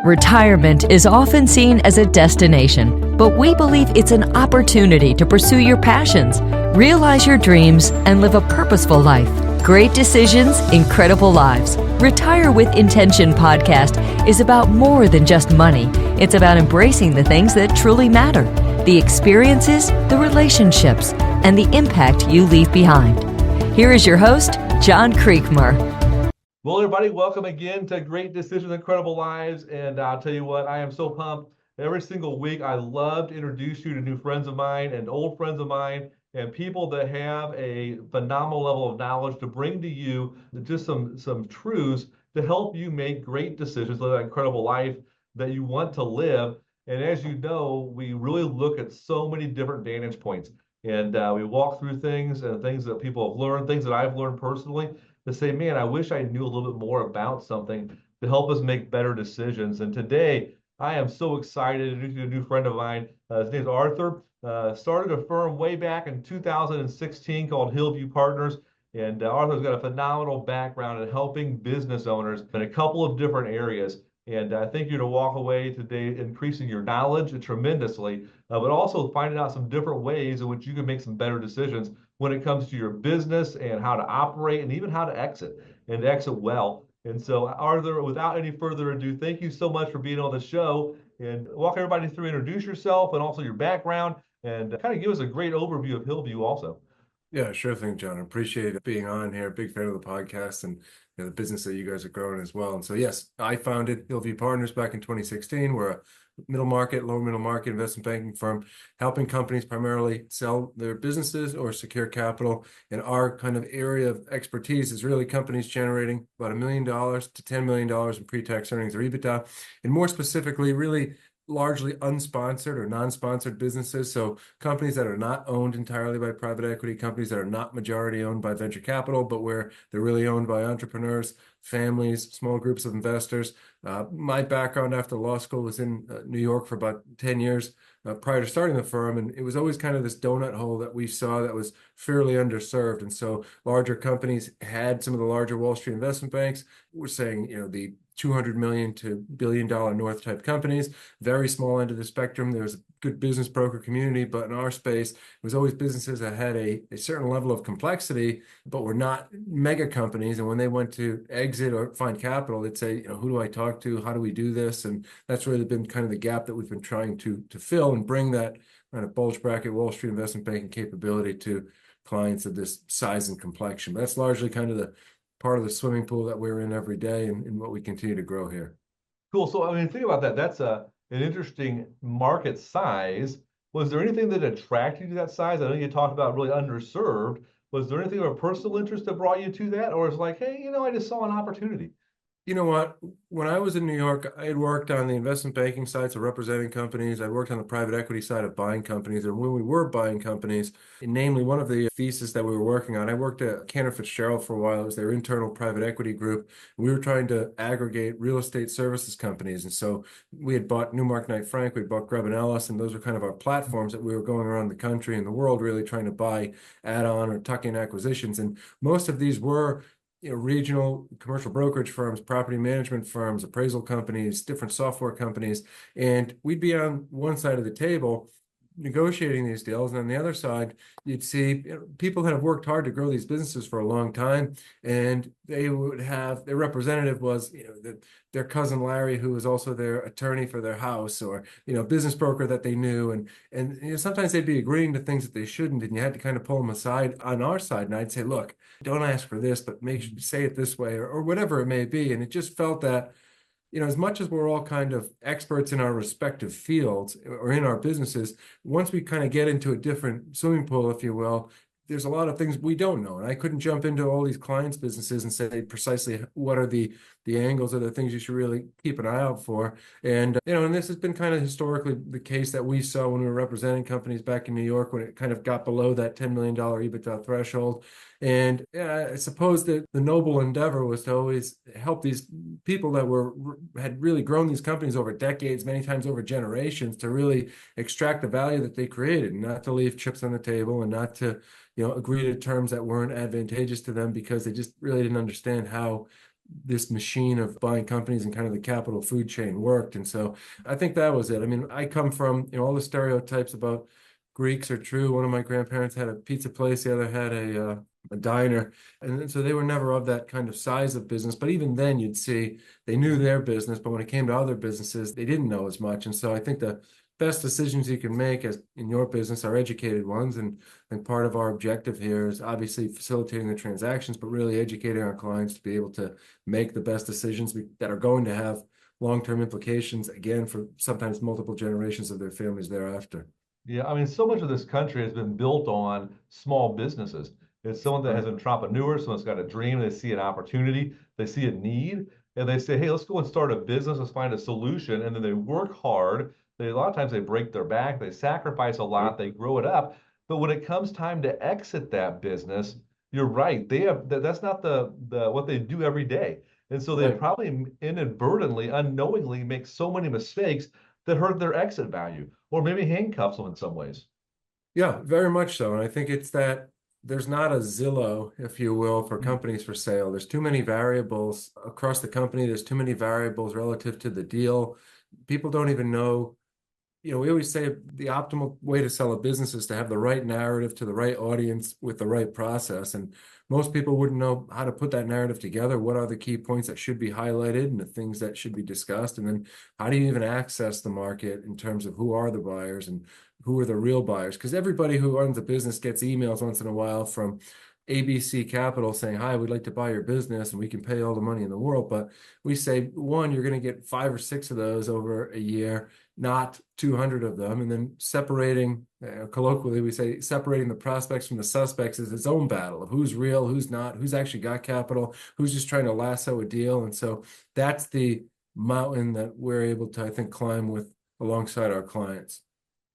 Retirement is often seen as a destination, but we believe it's an opportunity to pursue your passions, realize your dreams, and live a purposeful life. Great decisions, incredible lives. Retire with Intention podcast is about more than just money. It's about embracing the things that truly matter, the experiences, the relationships, and the impact you leave behind. Here is your host, John Creekmur. Well, everybody, welcome again to Great Decisions, Incredible Lives. And I'll tell you what, I am so pumped. Every single week, I love to introduce you to new friends of mine and old friends of mine and people that have a phenomenal level of knowledge to bring to you just some truths to help you make great decisions, live that incredible life that you want to live. And as you know, we really look at so many different vantage points. And we walk through things and things that people have learned, things that I've learned personally, to say, man, I wish I knew a little bit more about something to help us make better decisions. And today, I am so excited to introduce you to a new friend of mine. His name is Arthur. Started a firm way back in 2016 called Hillview Partners. And Arthur's got a phenomenal background in helping business owners in a couple of different areas. And I think you're to walk away today increasing your knowledge tremendously, but also finding out some different ways in which you can make some better decisions when it comes to your business and how to operate and even how to exit and exit well. And so, Arthur, without any further ado, thank you so much for being on the show, and walk everybody through, introduce yourself and also your background, and kind of give us a great overview of Hillview also. Yeah, sure thing, John. I appreciate being on here. Big fan of the podcast and the business that you guys are growing as well. And so, yes, I founded Hillview Partners back in 2016. We're a lower middle market investment banking firm, helping companies primarily sell their businesses or secure capital. And our kind of area of expertise is really companies generating about $1 million to $10 million in pre-tax earnings or EBITDA. And more specifically, really largely unsponsored or non-sponsored businesses. So companies that are not owned entirely by private equity, companies that are not majority owned by venture capital, but where they're really owned by entrepreneurs, families, small groups of investors. My background after law school was in New York for about 10 years prior to starting the firm. And it was always kind of this donut hole that we saw that was fairly underserved. And so larger companies had some of the larger Wall Street investment banks. We're saying, the $200 million to $1 billion north type companies, very small end of the spectrum. There was a good business broker community, but in our space, it was always businesses that had a certain level of complexity, but were not mega companies. And when they went to exit or find capital, they'd say, who do I talk to? How do we do this? And that's really been kind of the gap that we've been trying to fill and bring that kind of bulge bracket Wall Street investment banking capability to clients of this size and complexion. But that's largely kind of the part of the swimming pool that we're in every day and what we continue to grow here. Cool. So, think about that. That's an interesting market size. Was there anything that attracted you to that size? I know you talked about really underserved. Was there anything of a personal interest that brought you to that? Or it's like, hey, I just saw an opportunity? You know what? When I was in New York, I had worked on the investment banking side, so representing companies. I worked on the private equity side of buying companies. And when we were buying companies, namely one of the theses that we were working on, I worked at Cantor Fitzgerald for a while. It was their internal private equity group. We were trying to aggregate real estate services companies. And so we had bought Newmark Knight Frank, we bought Grubb & Ellis, and those were kind of our platforms that we were going around the country and the world really trying to buy add-on or tuck-in acquisitions. And most of these were regional commercial brokerage firms, property management firms, appraisal companies, different software companies. And we'd be on one side of the table negotiating these deals. And on the other side, you'd see people that have worked hard to grow these businesses for a long time. And they would have, their representative was, their cousin Larry, who was also their attorney for their house, or, business broker that they knew. And sometimes they'd be agreeing to things that they shouldn't. And you had to kind of pull them aside on our side. And I'd say, look, don't ask for this, but say it this way, or whatever it may be. And it just felt that, as much as we're all kind of experts in our respective fields or in our businesses, once we kind of get into a different swimming pool, if you will, there's a lot of things we don't know. And I couldn't jump into all these clients' businesses and say precisely what are the angles or the things you should really keep an eye out for. And, and this has been kind of historically the case that we saw when we were representing companies back in New York, when it kind of got below that $10 million EBITDA threshold. And I suppose that the noble endeavor was to always help these people that had really grown these companies over decades, many times over generations, to really extract the value that they created, not to leave chips on the table and not to agree to terms that weren't advantageous to them because they just really didn't understand how this machine of buying companies and kind of the capital food chain worked. And so I think that was it. I mean, I come from, all the stereotypes about Greeks are true. One of my grandparents had a pizza place, the other had a diner. And so they were never of that kind of size of business. But even then, you'd see they knew their business, but when it came to other businesses, they didn't know as much. And so I think the best decisions you can make as in your business are educated ones. And part of our objective here is obviously facilitating the transactions, but really educating our clients to be able to make the best decisions that are going to have long-term implications, again, for sometimes multiple generations of their families thereafter. Yeah, I mean, so much of this country has been built on small businesses. It's someone that has entrepreneurs, someone's got a dream, they see an opportunity, they see a need, and they say, hey, let's go and start a business, let's find a solution. And then they work hard. A lot of times they break their back, they sacrifice a lot, they grow it up. But when it comes time to exit that business, you're right. That's not the what they do every day. And so they Right. probably inadvertently, unknowingly make so many mistakes that hurt their exit value or maybe handcuffs them in some ways. Yeah, very much so. And I think it's that there's not a Zillow, if you will, for companies for sale. There's too many variables across the company. There's too many variables relative to the deal. People don't even know. We always say the optimal way to sell a business is to have the right narrative to the right audience with the right process. And most people wouldn't know how to put that narrative together. What are the key points that should be highlighted and the things that should be discussed? And then how do you even access the market in terms of who are the buyers and who are the real buyers? Because everybody who runs a business gets emails once in a while from ABC Capital saying, hi, we'd like to buy your business and we can pay all the money in the world. But we say, one, you're going to get 5 or 6 of those over a year, not 200 of them. And then separating, colloquially, we say separating the prospects from the suspects is its own battle of who's real, who's not, who's actually got capital, who's just trying to lasso a deal. And so that's the mountain that we're able to, I think, climb with alongside our clients.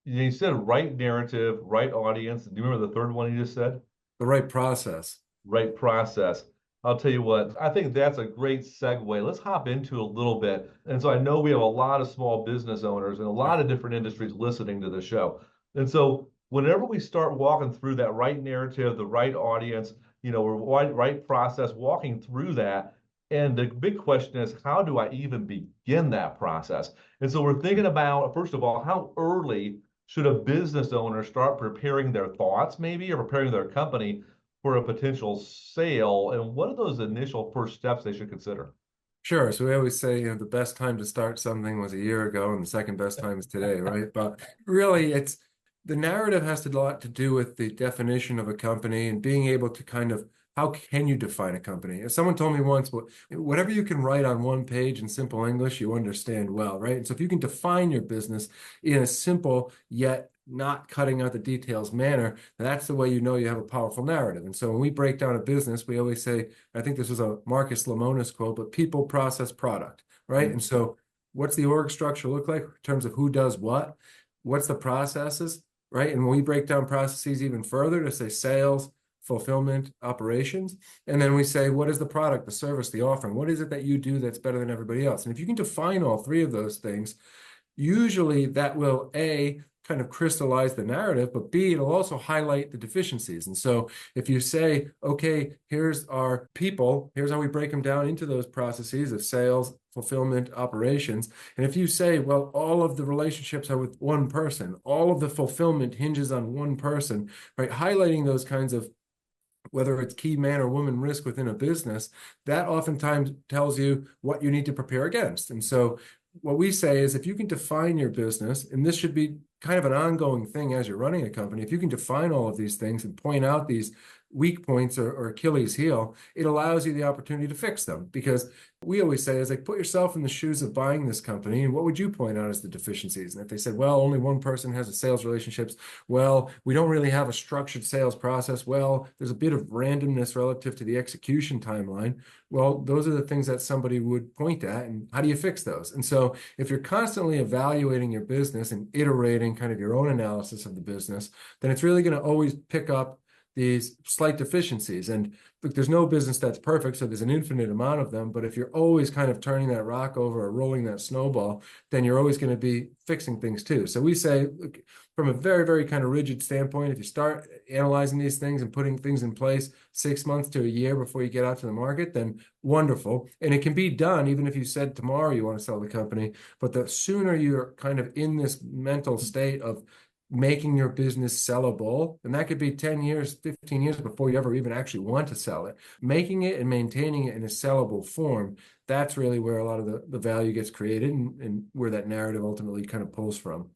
You said right narrative, right audience. Do you remember the third one you just said? The right process. Right process. I'll tell you what, I think that's a great segue. Let's hop into a little bit. And so I know we have a lot of small business owners and a lot of different industries listening to the show. And so whenever we start walking through that right narrative, the right audience, right process, walking through that. And the big question is, how do I even begin that process? And so we're thinking about, first of all, how early should a business owner start preparing their thoughts, maybe, or preparing their company for a potential sale? And what are those initial first steps they should consider? Sure. So we always say, the best time to start something was a year ago, and the second best time is today, right? But really, it's the narrative has a lot to do with the definition of a company and being able to kind of how can you define a company? If someone told me once, whatever you can write on one page in simple English, you understand well, right? And so if you can define your business in a simple yet not cutting out the details manner, that's the way you know you have a powerful narrative. And so when we break down a business, we always say, I think this was a Marcus Lemonis quote, but people, process, product, right? And so what's the org structure look like in terms of who does what? What's the processes, right? And when we break down processes even further to say sales, fulfillment, operations. And then we say, what is the product, the service, the offering? What is it that you do that's better than everybody else? And if you can define all 3 of those things, usually that will, A, kind of crystallize the narrative, but B, it'll also highlight the deficiencies. And so if you say, okay, here's our people, here's how we break them down into those processes of sales, fulfillment, operations. And if you say, well, all of the relationships are with one person, all of the fulfillment hinges on one person, right? Highlighting those kinds of whether it's key man or woman risk within a business, that oftentimes tells you what you need to prepare against. And so what we say is if you can define your business, and this should be kind of an ongoing thing as you're running a company, if you can define all of these things and point out these weak points or Achilles heel, it allows you the opportunity to fix them. Because we always say is like, put yourself in the shoes of buying this company, and what would you point out as the deficiencies? And if they said, well, only one person has a sales relationships, well, we don't really have a structured sales process, well, there's a bit of randomness relative to the execution timeline. Well, those are the things that somebody would point at, and how do you fix those? And so if you're constantly evaluating your business and iterating kind of your own analysis of the business, then it's really going to always pick up these slight deficiencies. And look, there's no business that's perfect, so there's an infinite amount of them. But if you're always kind of turning that rock over or rolling that snowball, then you're always going to be fixing things too. So we say, look, from a very, very kind of rigid standpoint, if you start analyzing these things and putting things in place 6 months to a year before you get out to the market, then wonderful. And it can be done even if you said tomorrow you want to sell the company. But the sooner you're kind of in this mental state of making your business sellable, and that could be 10 years, 15 years before you ever even actually want to sell it, making it and maintaining it in a sellable form, that's really where a lot of the value gets created and where that narrative ultimately kind of pulls from.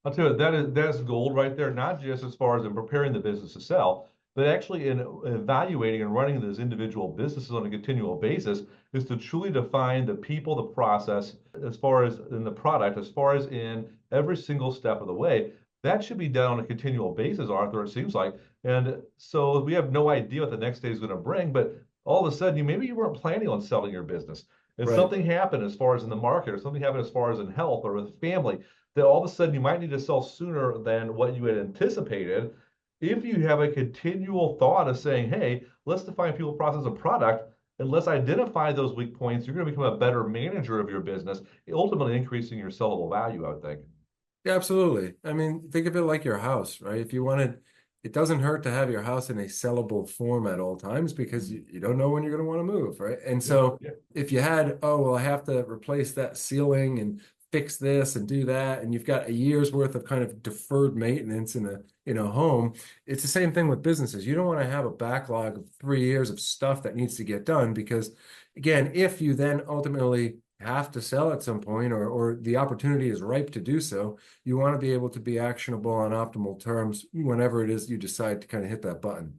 I'll tell you, that's gold right there, not just as far as in preparing the business to sell, but actually in evaluating and running those individual businesses on a continual basis is to truly define the people, the process, as far as in the product, as far as in every single step of the way. That should be done on a continual basis, Arthur, it seems like. And so we have no idea what the next day is going to bring, but all of a sudden, maybe you weren't planning on selling your business. And Right. something happened as far as in the market, or something happened as far as in health or with family, that all of a sudden you might need to sell sooner than what you had anticipated. If you have a continual thought of saying, hey, let's define people, process, and product, and let's identify those weak points, you're going to become a better manager of your business, ultimately increasing your sellable value, I would think. Yeah, absolutely. I mean, think of it like your house, right? If you wanted, it doesn't hurt to have your house in a sellable form at all times because you don't know when you're going to want to move, right? And so if you had, oh, well, I have to replace that ceiling and fix this and do that, and you've got a year's worth of kind of deferred maintenance in a home, it's the same thing with businesses. You don't want to have a backlog of 3 years of stuff that needs to get done because, again, if you then ultimately have to sell at some point or the opportunity is ripe to do so, you want to be able to be actionable on optimal terms whenever it is you decide to kind of hit that button.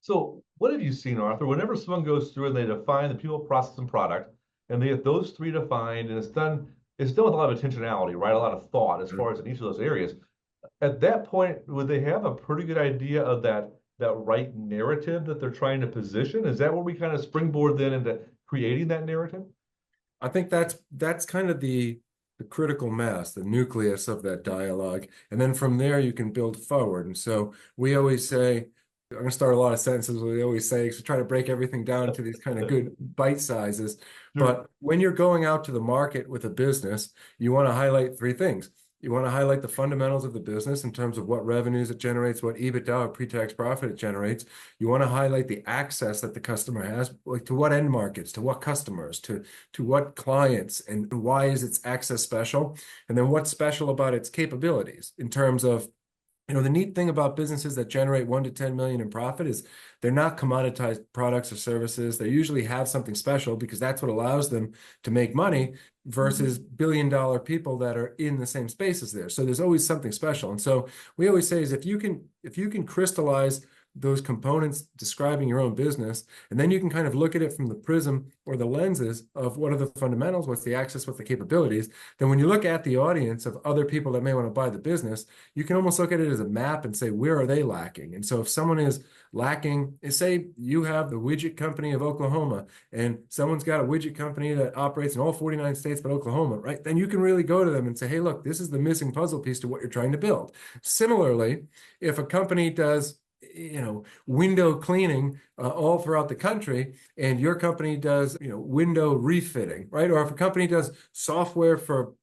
So what have you seen, Arthur? Whenever someone goes through and they define the people, process, and product, and they get those three defined, and it's done with a lot of intentionality, right? A lot of thought as far as in each of those areas. At that point, would they have a pretty good idea of that right narrative that they're trying to position? Is that where we kind of springboard then into creating that narrative? I think that's kind of the critical mass, the nucleus of that dialogue. And then from there, you can build forward. And so we always say, I'm going to start a lot of sentences. We always say, because we try to break everything down to these kind of good bite sizes. Sure. But when you're going out to the market with a business, you want to highlight three things. You want to highlight the fundamentals of the business in terms of what revenues it generates, what EBITDA or pre-tax profit it generates. You want to highlight the access that the customer has, like to what end markets, to what customers, to what clients, and why is its access special? And then what's special about its capabilities in terms of, the neat thing about businesses that generate 1 to 10 million in profit is they're not commoditized products or services. They usually have something special because that's what allows them to make money versus billion-dollar people that are in the same space as there. So there's always something special. And so we always say is if you can crystallize those components describing your own business, and then you can kind of look at it from the prism or the lenses of what are the fundamentals, what's the access, what's the capabilities, then when you look at the audience of other people that may want to buy the business, you can almost look at it as a map and say, where are they lacking? And so if someone is lacking, say you have the widget company of Oklahoma, and someone's got a widget company that operates in all 49 states but Oklahoma, right? Then you can really go to them and say, hey, look, this is the missing puzzle piece to what you're trying to build. Similarly, if a company does window cleaning all throughout the country, and your company does, window refitting, right? Or if a company does software for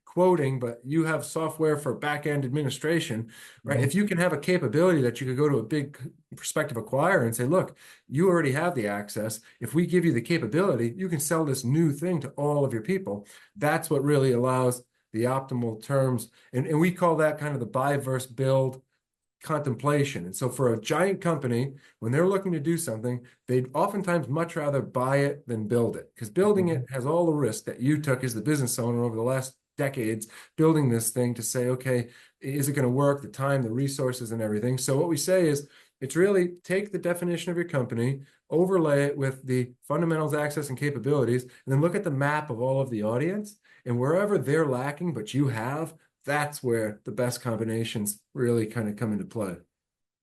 quoting, but you have software for back-end administration, right? If you can have a capability that you could go to a big prospective acquirer and say, look, you already have the access. If we give you the capability, you can sell this new thing to all of your people. That's what really allows the optimal terms. And we call that kind of the buy versus build contemplation. And so for a giant company, when they're looking to do something, they'd oftentimes much rather buy it than build it, because building it has all the risk that you took as the business owner over the last decades, building this thing to say, okay, is it going to work? The time, the resources, and everything. So what we say is, it's really take the definition of your company, overlay it with the fundamentals, access, and capabilities, and then look at the map of all of the audience, and wherever they're lacking, but you have, that's where the best combinations really kind of come into play.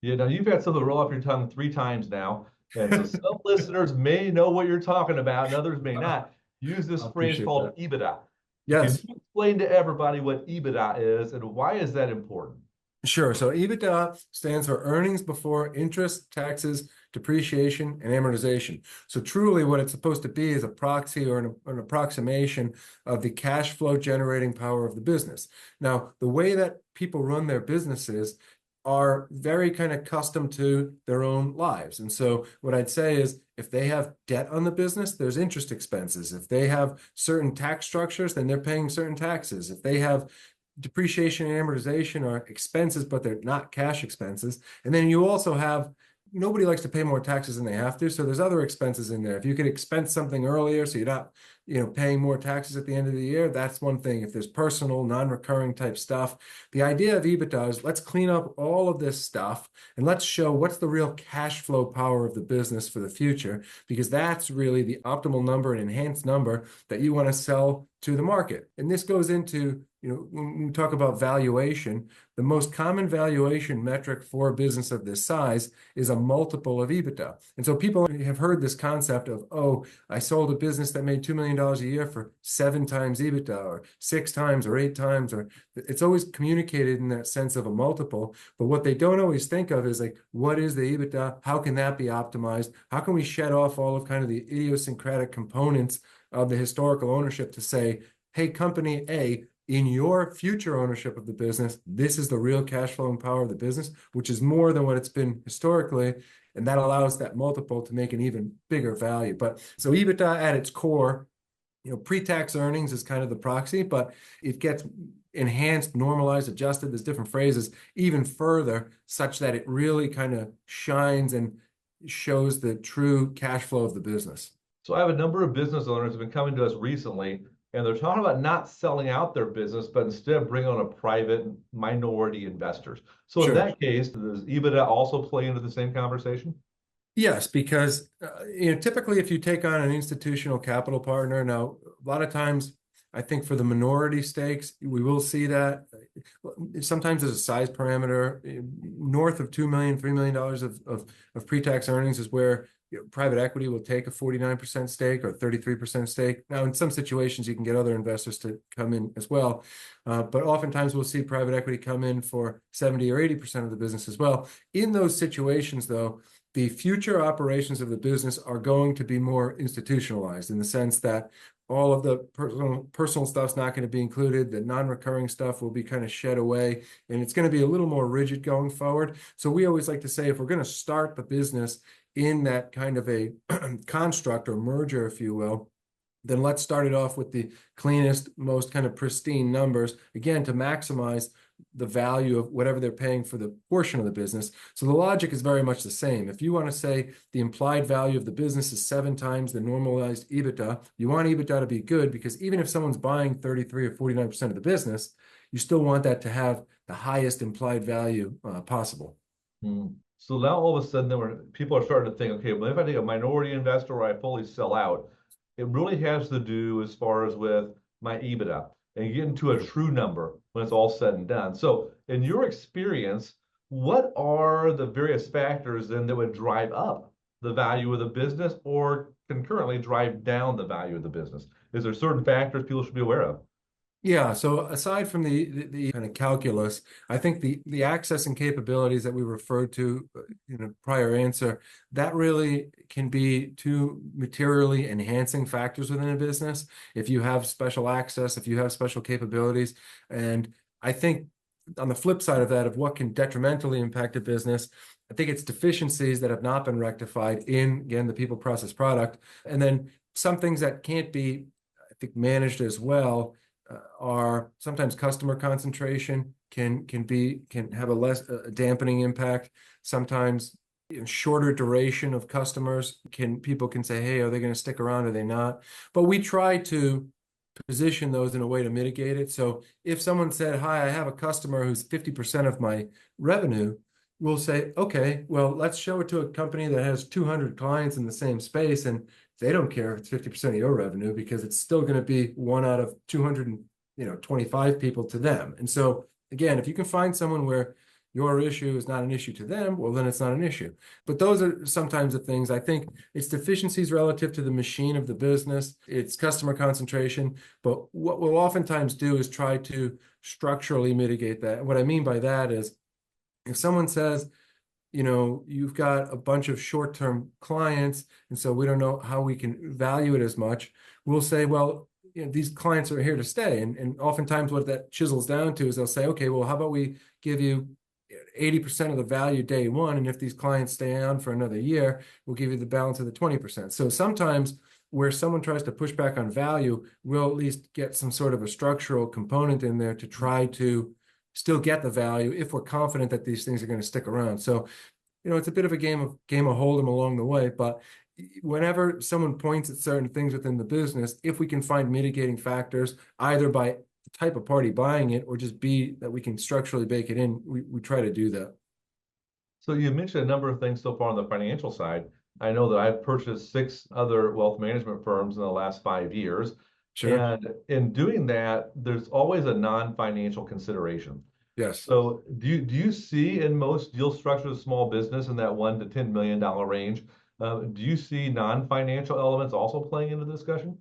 Yeah, now you've had something roll off your tongue 3 times now. And so some listeners may know what you're talking about and others may not. Use this phrase called EBITDA. Yes. Can you explain to everybody what EBITDA is and why is that important? Sure. So EBITDA stands for earnings before interest, taxes, depreciation, and amortization. So truly what it's supposed to be is a proxy or an approximation of the cash flow generating power of the business. Now, the way that people run their businesses are very kind of custom to their own lives. And so what I'd say is if they have debt on the business, there's interest expenses. If they have certain tax structures, then they're paying certain taxes. If they have depreciation and amortization are expenses, but they're not cash expenses. And then you also have, nobody likes to pay more taxes than they have to. So there's other expenses in there. If you could expense something earlier, so you're not, paying more taxes at the end of the year, that's one thing. If there's personal, non-recurring type stuff, the idea of EBITDA is let's clean up all of this stuff and let's show what's the real cash flow power of the business for the future, because that's really the optimal number, an enhanced number that you want to sell to the market. And this goes into, when we talk about valuation, the most common valuation metric for a business of this size is a multiple of EBITDA. And so people have heard this concept of, oh, I sold a business that made $2 million a year for 7 times EBITDA or 6 times or 8 times, or it's always communicated in that sense of a multiple. But what they don't always think of is like, what is the EBITDA? How can that be optimized? How can we shed off all of kind of the idiosyncratic components of the historical ownership to say, hey, company A, in your future ownership of the business, this is the real cash flow and power of the business, which is more than what it's been historically. And that allows that multiple to make an even bigger value. But so EBITDA at its core, pre-tax earnings is kind of the proxy, but it gets enhanced, normalized, adjusted, there's different phrases, even further, such that it really kind of shines and shows the true cash flow of the business. So I have a number of business owners who have been coming to us recently, and they're talking about not selling out their business, but instead bringing on a private minority investors. So in that case, does EBITDA also play into the same conversation? Yes, because typically if you take on an institutional capital partner, now a lot of times I think for the minority stakes, we will see that sometimes there's a size parameter north of $2 million, $3 million of pre-tax earnings is where private equity will take a 49% stake or 33% stake. Now, in some situations, you can get other investors to come in as well. But oftentimes we'll see private equity come in for 70 or 80% of the business as well. In those situations, though, the future operations of the business are going to be more institutionalized in the sense that all of the personal stuff's not going to be included. The non-recurring stuff will be kind of shed away, and it's going to be a little more rigid going forward. So we always like to say, if we're going to start the business in that kind of a construct or merger, if you will, then let's start it off with the cleanest, most kind of pristine numbers, again, to maximize the value of whatever they're paying for the portion of the business. So the logic is very much the same. If you want to say the implied value of the business is 7 times the normalized EBITDA, you want EBITDA to be good, because even if someone's buying 33 or 49% of the business, you still want that to have the highest implied value possible. So now all of a sudden, people are starting to think, okay, well, if I take a minority investor or I fully sell out, it really has to do as far as with my EBITDA and get into a true number when it's all said and done. So in your experience, what are the various factors then that would drive up the value of the business or concurrently drive down the value of the business? Is there certain factors people should be aware of? Yeah, so aside from the kind of calculus, I think the access and capabilities that we referred to in a prior answer, that really can be 2 materially enhancing factors within a business. If you have special access, if you have special capabilities, and I think on the flip side of that, of what can detrimentally impact a business, I think it's deficiencies that have not been rectified in, again, the people, process, product, and then some things that can't be, I think, managed as well. Are sometimes customer concentration can have a dampening impact. Sometimes shorter duration of customers people can say, hey, are they going to stick around? Are they not? But we try to position those in a way to mitigate it. So if someone said, hi, I have a customer who's 50% of my revenue, we'll say, okay, well, let's show it to a company that has 200 clients in the same space, and they don't care if it's 50% of your revenue, because it's still going to be 1 out of 225 people to them. And so again, if you can find someone where your issue is not an issue to them, well, then it's not an issue. But those are sometimes the things. I think it's deficiencies relative to the machine of the business, it's customer concentration. But what we'll oftentimes do is try to structurally mitigate that. What I mean by that is, If someone says, you've got a bunch of short-term clients, and so we don't know how we can value it as much, we'll say, well, these clients are here to stay. And oftentimes what that chisels down to is they'll say, okay, well, how about we give you 80% of the value day one, and if these clients stay on for another year, we'll give you the balance of the 20%. So sometimes where someone tries to push back on value, we'll at least get some sort of a structural component in there to try to still get the value if we're confident that these things are going to stick around. So, it's a bit of a game of hold 'em along the way, but whenever someone points at certain things within the business, if we can find mitigating factors, either by the type of party buying it or just B, that we can structurally bake it in, we try to do that. So you mentioned a number of things so far on the financial side. I know that I've purchased 6 other wealth management firms in the last 5 years. Sure. And in doing that, there's always a non-financial consideration. Yes. So do you see in most deal structures of small business in that $1 to $10 million range, do you see non-financial elements also playing into the discussion?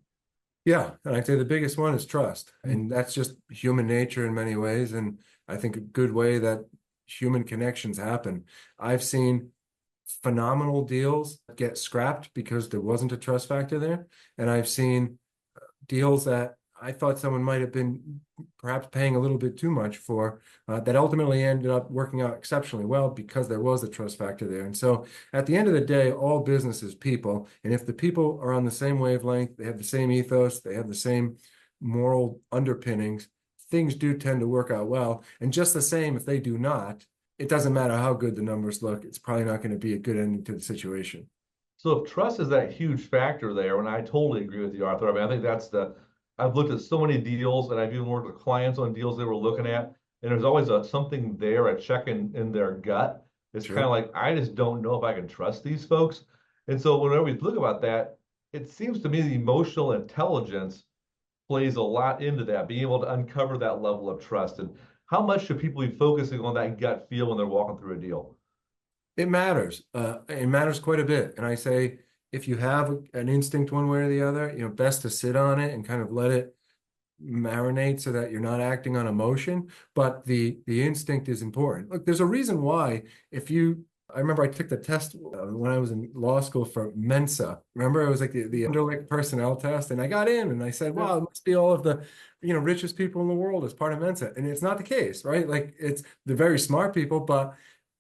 Yeah, and I'd say the biggest one is trust. And that's just human nature in many ways. And I think a good way that human connections happen. I've seen phenomenal deals get scrapped because there wasn't a trust factor there. And I've seen deals that I thought someone might have been perhaps paying a little bit too much for, that ultimately ended up working out exceptionally well because there was a trust factor there. And so at the end of the day, all business is people. And if the people are on the same wavelength, they have the same ethos, they have the same moral underpinnings, things do tend to work out well. And just the same, if they do not, it doesn't matter how good the numbers look, it's probably not going to be a good ending to the situation. So if trust is that huge factor there, and I totally agree with you, Arthur. I mean, I think I've looked at so many deals, and I've even worked with clients on deals they were looking at, and there's always something there, a check in their gut. It's Sure. kind of like, I just don't know if I can trust these folks. And so whenever we look about that, it seems to me the emotional intelligence plays a lot into that, being able to uncover that level of trust. And how much should people be focusing on that gut feel when they're walking through a deal? It matters. It matters quite a bit. And I say, if you have an instinct one way or the other, best to sit on it and kind of let it marinate so that you're not acting on emotion. But the instinct is important. Look, there's a reason why. I remember I took the test when I was in law school for Mensa. Remember, it was like the Underlick personnel test, and I got in, and I said, "Wow, it must be all of the, richest people in the world as part of Mensa." And it's not the case, right? Like it's the very smart people, but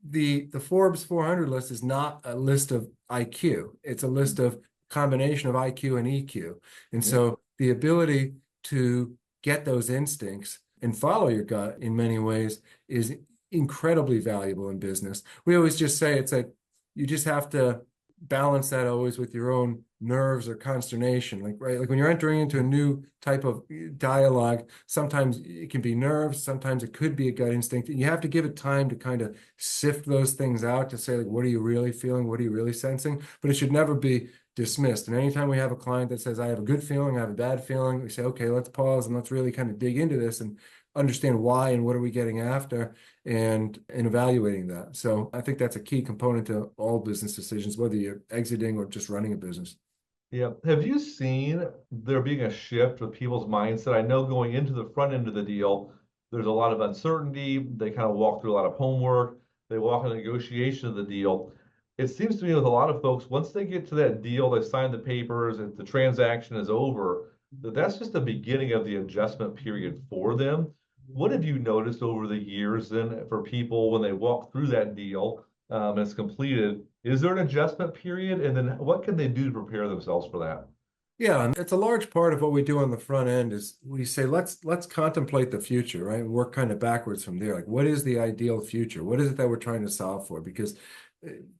the Forbes 400 list is not a list of IQ. It's a list of combination of IQ and EQ. And so the ability to get those instincts and follow your gut in many ways is incredibly valuable in business. We always just say it's like you just have to balance that always with your own nerves or consternation. Like, right, like when you're entering into a new type of dialogue, sometimes it can be nerves, sometimes it could be a gut instinct. And you have to give it time to kind of sift those things out to say, like, what are you really feeling? What are you really sensing? But it should never be dismissed. And anytime we have a client that says, I have a good feeling, I have a bad feeling, we say, okay, let's pause and let's really kind of dig into this and understand why and what are we getting after and evaluating that. So I think that's a key component to all business decisions, whether you're exiting or just running a business. Yeah. Have you seen there being a shift with people's mindset? I know going into the front end of the deal, there's a lot of uncertainty. They kind of walk through a lot of homework. They walk in the negotiation of the deal. It seems to me with a lot of folks, once they get to that deal, they sign the papers, and the transaction is over, that's just the beginning of the adjustment period for them. What have you noticed over the years then for people when they walk through that deal and it's completed? Is there an adjustment period? And then what can they do to prepare themselves for that? Yeah, and it's a large part of what we do on the front end is we say, let's contemplate the future, right? And work kind of backwards from there. Like, what is the ideal future? What is it that we're trying to solve for? Because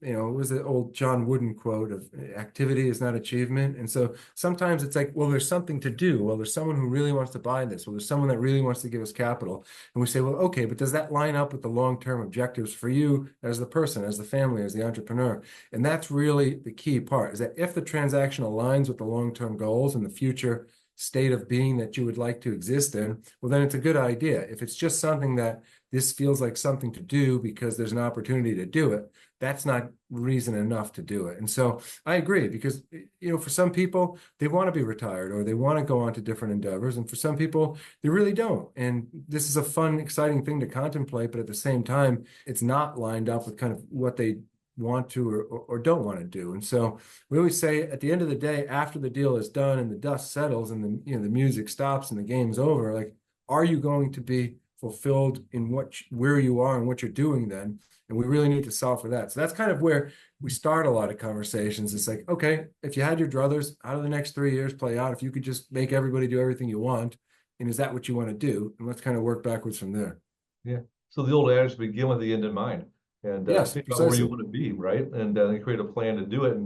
it was the old John Wooden quote of activity is not achievement. And so sometimes it's like, well, there's something to do. Well, there's someone who really wants to buy this. Well, there's someone that really wants to give us capital. And we say, well, okay, but does that line up with the long-term objectives for you as the person, as the family, as the entrepreneur? And that's really the key part is that if the transaction aligns with the long-term goals and the future state of being that you would like to exist in, well, then it's a good idea. If it's just something that this feels like something to do because there's an opportunity to do it, that's not reason enough to do it. And so I agree, because, for some people, they want to be retired or they want to go on to different endeavors. And for some people, they really don't. And this is a fun, exciting thing to contemplate, but at the same time, it's not lined up with kind of what they want to or don't want to do. And so we always say at the end of the day, after the deal is done and the dust settles and the music stops and the game's over, like, are you going to be fulfilled in where you are and what you're doing then? And we really need to solve for that. So that's kind of where we start a lot of conversations. It's like, okay, if you had your druthers, how do the next 3 years play out? If you could just make everybody do everything you want, and is that what you want to do? And let's kind of work backwards from there. Yeah. So the old adage, begin with the end in mind, and Yes, think about where you precisely. want to be, right? And then create a plan to do it.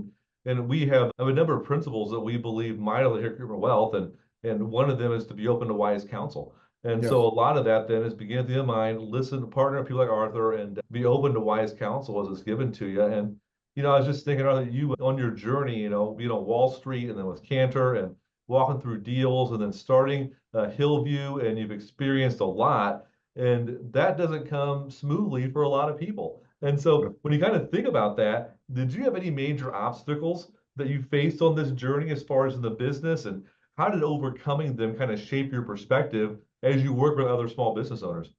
And we have a number of principles that we believe mightily here at Creekmur Wealth, and one of them is to be open to wise counsel. And Yes. so a lot of that then is begin at the end of mind, listen, partner with people like Arthur, and be open to wise counsel as it's given to you. And I was just thinking, Arthur, you on your journey, being on Wall Street and then with Cantor and walking through deals and then starting Hillview, and you've experienced a lot. And that doesn't come smoothly for a lot of people. And so when you kind of think about that, did you have any major obstacles that you faced on this journey as far as in the business? And how did overcoming them kind of shape your perspective as you work with other small business owners?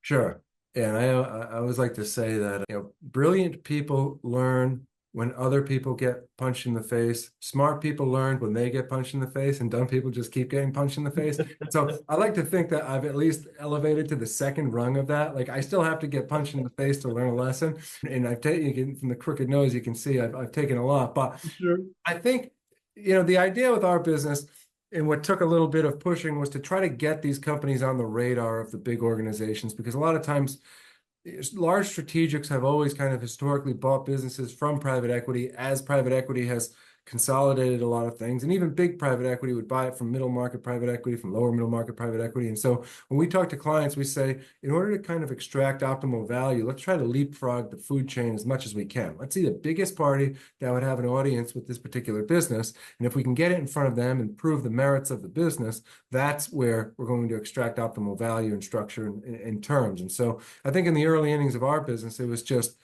Sure. And I always like to say that, brilliant people learn when other people get punched in the face. Smart people learn when they get punched in the face, and dumb people just keep getting punched in the face. So I like to think that I've at least elevated to the second rung of that. Like, I still have to get punched in the face to learn a lesson. And I've taken, from the crooked nose, you can see I've taken a lot. But Sure. I think, the idea with our business, and what took a little bit of pushing, was to try to get these companies on the radar of the big organizations, because a lot of times large strategics have always kind of historically bought businesses from private equity, as private equity has consolidated a lot of things. And even big private equity would buy it from middle market private equity, from lower middle market private equity. And so when we talk to clients, we say, in order to kind of extract optimal value, let's try to leapfrog the food chain as much as we can. Let's see the biggest party that would have an audience with this particular business. And if we can get it in front of them and prove the merits of the business, that's where we're going to extract optimal value and structure and terms. And so I think in the early innings of our business, it was just,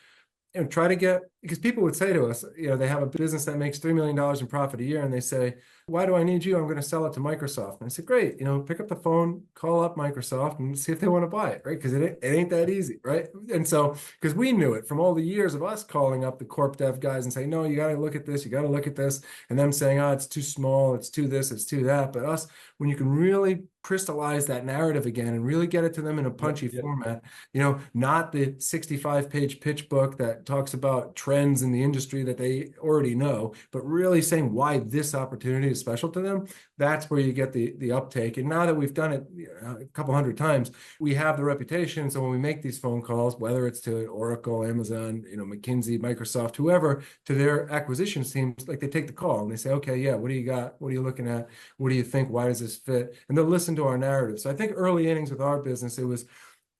try to get, because people would say to us, they have a business that makes $3 million in profit a year, and they say, why do I need you? I'm going to sell it to Microsoft. And I said, great, pick up the phone, call up Microsoft and see if they want to buy it, right? Because it ain't that easy, right? And so, because we knew it from all the years of us calling up the corp dev guys and saying, no, you got to look at this, you got to look at this, and them saying, oh, it's too small, it's too this, it's too that. But us, when you can really crystallize that narrative again and really get it to them in a punchy format, not the 65-page pitch book that talks about trends in the industry that they already know, but really saying why this opportunity is special to them. That's where you get the uptake. And now that we've done it a couple hundred times, we have the reputation. So when we make these phone calls, whether it's to Oracle, Amazon, McKinsey, Microsoft, whoever, to their acquisitions teams, like, they take the call and they say, okay, yeah, what do you got? What are you looking at? What do you think? Why does this fit? And they'll listen to our narrative. So I think early innings with our business,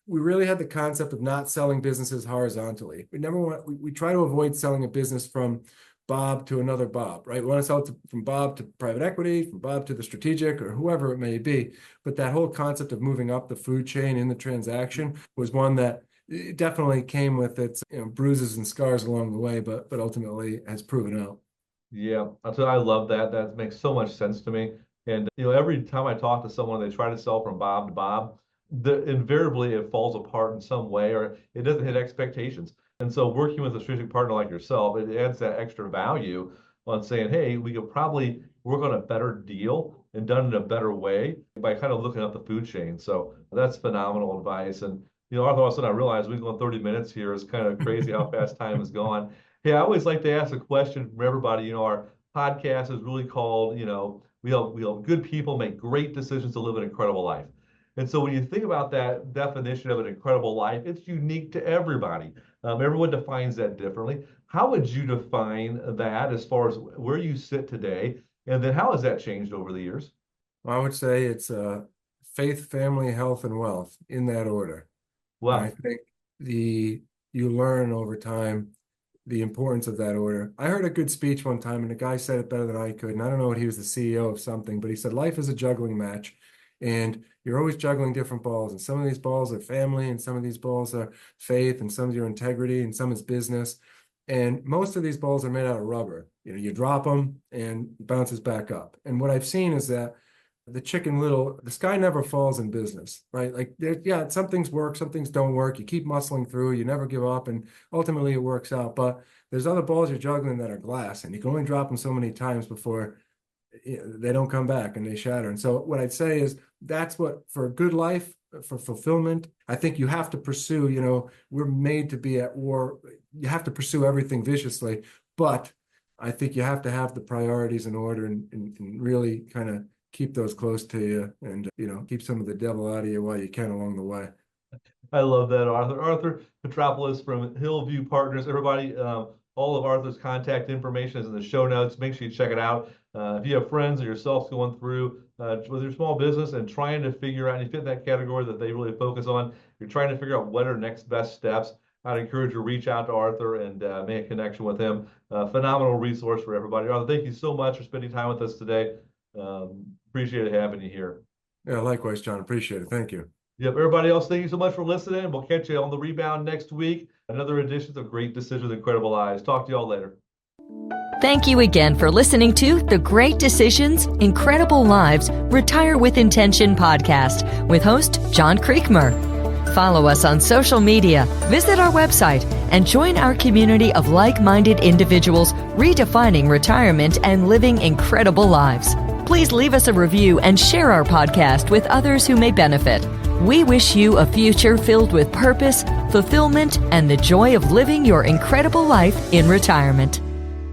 we really had the concept of not selling businesses horizontally. We try to avoid selling a business from Bob to another Bob, right? We want to sell it from Bob to private equity, from Bob to the strategic, or whoever it may be. But that whole concept of moving up the food chain in the transaction was one that definitely came with its bruises and scars along the way, but ultimately has proven out. Yeah, I'll tell you, I love that. That makes so much sense to me. And every time I talk to someone, they try to sell from Bob to Bob, invariably it falls apart in some way, or it doesn't hit expectations. And so working with a strategic partner like yourself, it adds that extra value on saying, hey, we could probably work on a better deal and done in a better way by kind of looking up the food chain. So that's phenomenal advice. And Arthur, all of a sudden I realized we've gone 30 minutes here. It's kind of crazy how fast time has gone. Hey, I always like to ask a question from everybody. Our podcast is really called, we help good people make great decisions to live an incredible life. And so when you think about that definition of an incredible life, it's unique to everybody. Everyone defines that differently. How would you define that as far as where you sit today? And then how has that changed over the years? I would say it's faith, family, health, and wealth, in that order. And I Well, think you learn over time the importance of that order. I heard a good speech one time, and the guy said it better than I could. And I don't know what he was the CEO of something, but he said, life is a juggling match, and you're always juggling different balls. And some of these balls are family, and some of these balls are faith, and some of your integrity, and some is business. And most of these balls are made out of rubber. You drop them and it bounces back up. And what I've seen is that the sky never falls in business, right? Like, yeah, some things work, some things don't work. You keep muscling through, you never give up, and ultimately it works out. But there's other balls you're juggling that are glass, and you can only drop them so many times before they don't come back and they shatter. And so what I'd say is that's what, for a good life, for fulfillment, I think you have to pursue, we're made to be at war. You have to pursue everything viciously, but I think you have to have the priorities in order and really kind of keep those close to you, and keep some of the devil out of you while you can along the way. I love that, Arthur. Arthur Petropoulos from Hillview Partners. Everybody, all of Arthur's contact information is in the show notes. Make sure you check it out. If you have friends or yourself going through with your small business and trying to figure out, and you fit in that category that they really focus on, you're trying to figure out what are next best steps, I'd encourage you to reach out to Arthur and make a connection with him. Phenomenal resource for everybody. Arthur, thank you so much for spending time with us today. Appreciate having you here. Yeah, likewise, John. Appreciate it. Thank you. Yep. Everybody else, thank you so much for listening. We'll catch you on the rebound next week. Another edition of Great Decisions, Incredible Lives. Talk to y'all later. Thank you again for listening to the Great Decisions, Incredible Lives Retire with Intention podcast with host John Creekmur. Follow us on social media, visit our website, and join our community of like-minded individuals redefining retirement and living incredible lives. Please leave us a review and share our podcast with others who may benefit. We wish you a future filled with purpose, fulfillment, and the joy of living your incredible life in retirement.